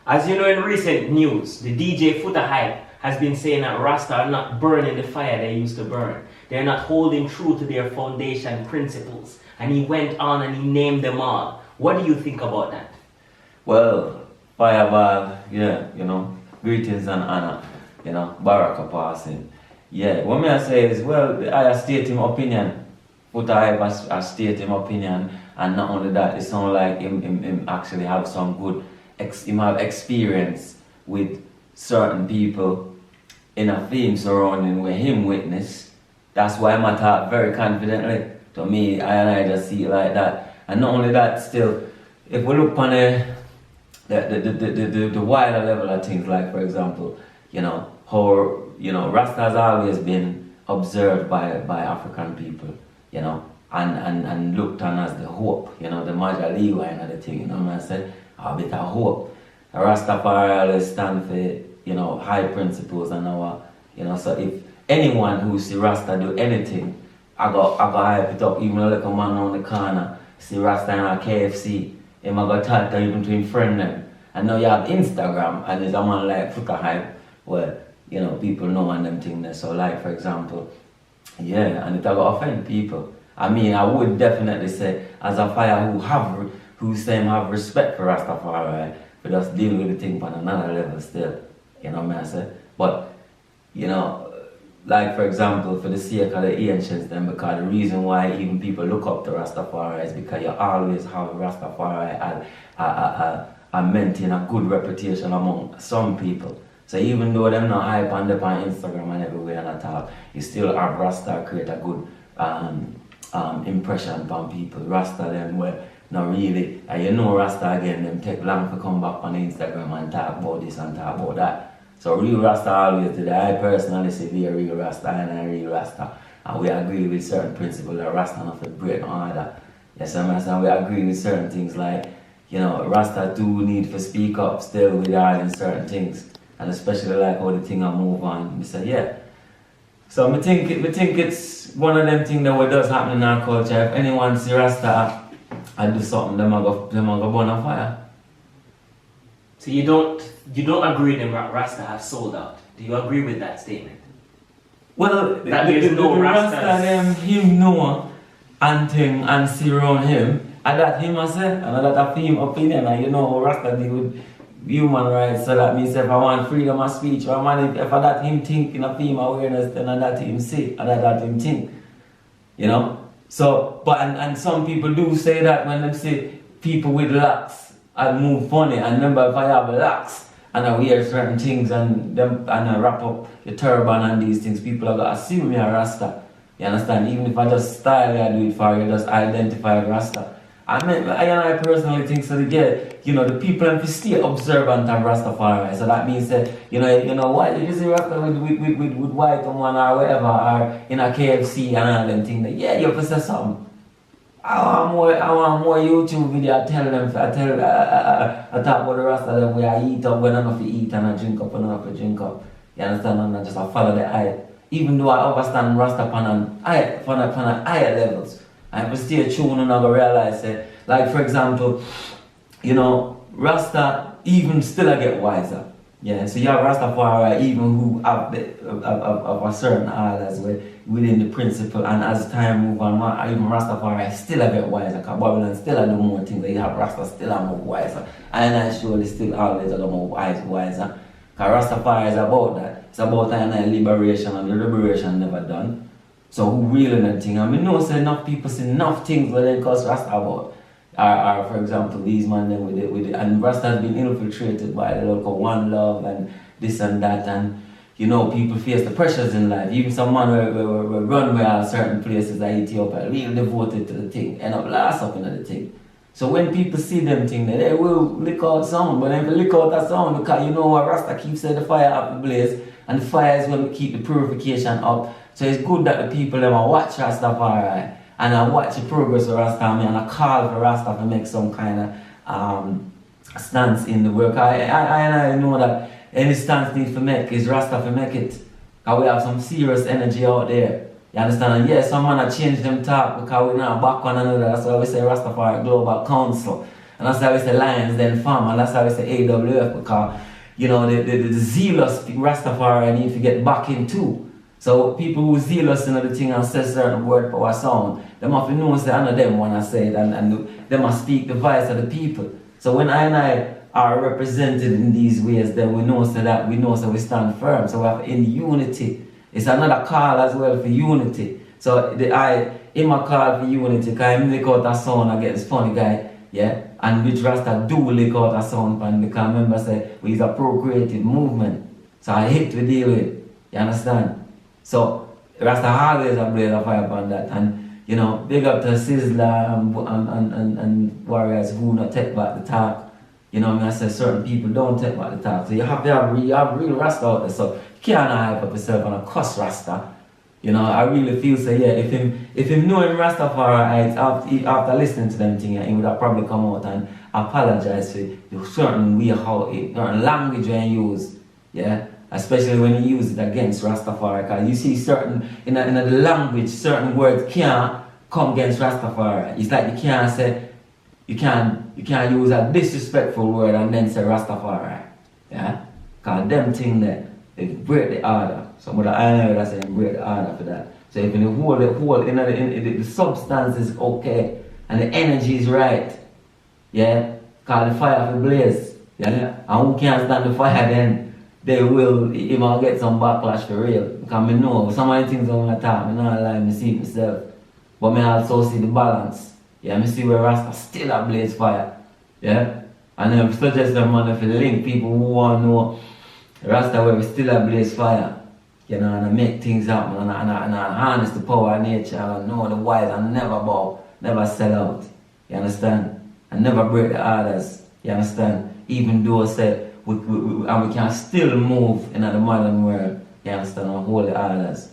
As you know, in recent news, the DJ Foota hype has been saying that Rasta are not burning the fire they used to burn. They're not holding true to their foundation principles. And he went on and he named them all. What do you think about that? Well, Fireball, yeah, greetings and honor, Baraka passing. Yeah, what may I say is, well, I state him opinion. Foota I state him opinion, and not only that, it sounds like him actually have some good experience with certain people in a theme surrounding where him witness. That's why I'm talk very confidently. To me, I just see it like that. And not only that, still, if we look on the wider level of things, like for example, how Rastas always been observed by African people, and looked on as the hope, the Majaliwa and the thing, and I said, a bit of hope. Rastafari always stand for, high principles and our, so if anyone who see Rasta do anything, I got hype it up, even a little man on the corner, see Rasta in a KFC, him I got talk to even to him friend them. And now you have Instagram and there's a man like Foota hype where, people know and them things there. So like for example, yeah, and it got offend people. I mean, I would definitely say as a fire who say have respect for Rastafari, but just deal with the thing on another level still. You know what I say? But, like for example, for the sake of the ancients then, because the reason why even people look up to Rastafari is because you always have Rastafari maintain a good reputation among some people. So even though they're not hype on Instagram and everywhere and at all, you still have Rasta create a good impression upon people. Rasta them where not really, and Rasta again, them take long to come back on Instagram and talk about this and talk about that. So real Rasta always did. I personally say we are real Rasta and a real Rasta. And we agree with certain principles that Rasta not to break no other. Yes, I'm saying we agree with certain things like, Rasta do need to speak up still regarding certain things. And especially like how the thing I move on. We say, yeah. So I think it's one of them things that does happen in our culture. If anyone see Rasta and do something, them are go burn a fire. So you don't agree that Rasta have sold out. Do you agree with that statement? Well, that there's no Rasta them him know and thing and see around him, and that him I say, and that a him opinion, and Rasta deal with human rights. So that means if I want freedom of speech, or if I that him think in a theme awareness, then I that him say, and that him think. So, but and some people do say that when they say people with locks and move funny, and remember if I have locks and I wear certain things and I wrap up the turban and these things, people are gonna assume me a Rasta. You understand? Even if I just style I do it for you, just identify a Rasta. I personally think so. The people have to stay observant of Rastafari. So that means that why you see Rasta with white woman or whatever, or in a KFC and all them things. Yeah, you have to say something. I want more YouTube video. I talk about the Rasta them where I eat up when enough to eat and I drink up when enough to drink up. You understand? And I just follow the eye. Even though I understand Rasta on an higher levels. I have to stay tuned and I go realize that, like for example, Rasta even still I get wiser. Yeah, so you have Rastafari even who have a certain as well within the principle, and as time move on, even Rastafari still a get wiser, because Babylon still a do more things, they have Rasta still a more wiser. And I surely still always a more wiser. Because Rastafari is about that. It's about liberation, and the liberation never done. So who really that thing? I mean, say enough people see enough things where they cause Rasta about. Or for example, these man then with it, and Rasta has been infiltrated by the local One Love and this and that, and people face the pressures in life. Even some man will run where certain places like Ethiopia, really devoted to the thing, end up last up in the thing. So when people see them thing, they will lick out sound, but then they lick out that sound because what Rasta keeps the fire up the blaze, and the fire is going to keep the purification up. So it's good that the people them watch Rastafari and I watch the progress of Rasta and I call for Rasta to make some kind of stance in the work. I know that any stance needs to make is Rasta to make it. Because we have some serious energy out there. You understand? And yes, some man have changed them talk because we're not back on another. That's why we say Rastafari Global Council. And that's how we say Lions then farm, and that's how we say AWF, because, you know, the zealous Rastafari need to get back in too. So people who zealous in the thing and say certain word power sound, they must know say none of them wanna say it, and they must speak the voice of the people. So when I and I are represented in these ways, then we know so that we stand firm. So we have in unity. It's another call as well for unity. So in my call for unity, because I lick out a sound against funny guy, yeah, and which Rasta do lick out a sound pan, because remember say we is a procreative movement. So I hate to deal with. You understand? So Rasta always a blaze of fire upon that, and you know, big up to Sizzler and warriors who not take back the talk. You know, I say certain people don't take back the talk. So you have real Rasta out there. So you can't hype up yourself on a cuss Rasta. You know, I really feel so yeah, if him knowing Rastafari after listening to them things, he would have probably come out and apologize for the certain way how certain language when he use. Yeah. Especially when you use it against Rastafari, because you see certain in the language, certain words can't come against Rastafari. It's like you can't say you can't use a disrespectful word and then say Rastafari. Yeah? Because them thing there, they break the order. Somebody I know that say break the order for that. So if you hold the substance is okay and the energy is right, yeah, because the fire will blaze. Yeah? And who can't stand the fire then? They will even get some backlash for real. Because I know some of the things I'm going to talk, I'm not lying, I see it myself. But I also see the balance. Yeah, I see where Rasta still a blaze fire. Yeah? And then I suggest them man if you link people who want to know Rasta where we still a blaze fire. You know, and I make things happen and I harness the power of nature and know the wise and never bow, never sell out. You understand? And never break the orders. You understand? Even though I say and we can still move in the modern world, you understand, and hold the orders.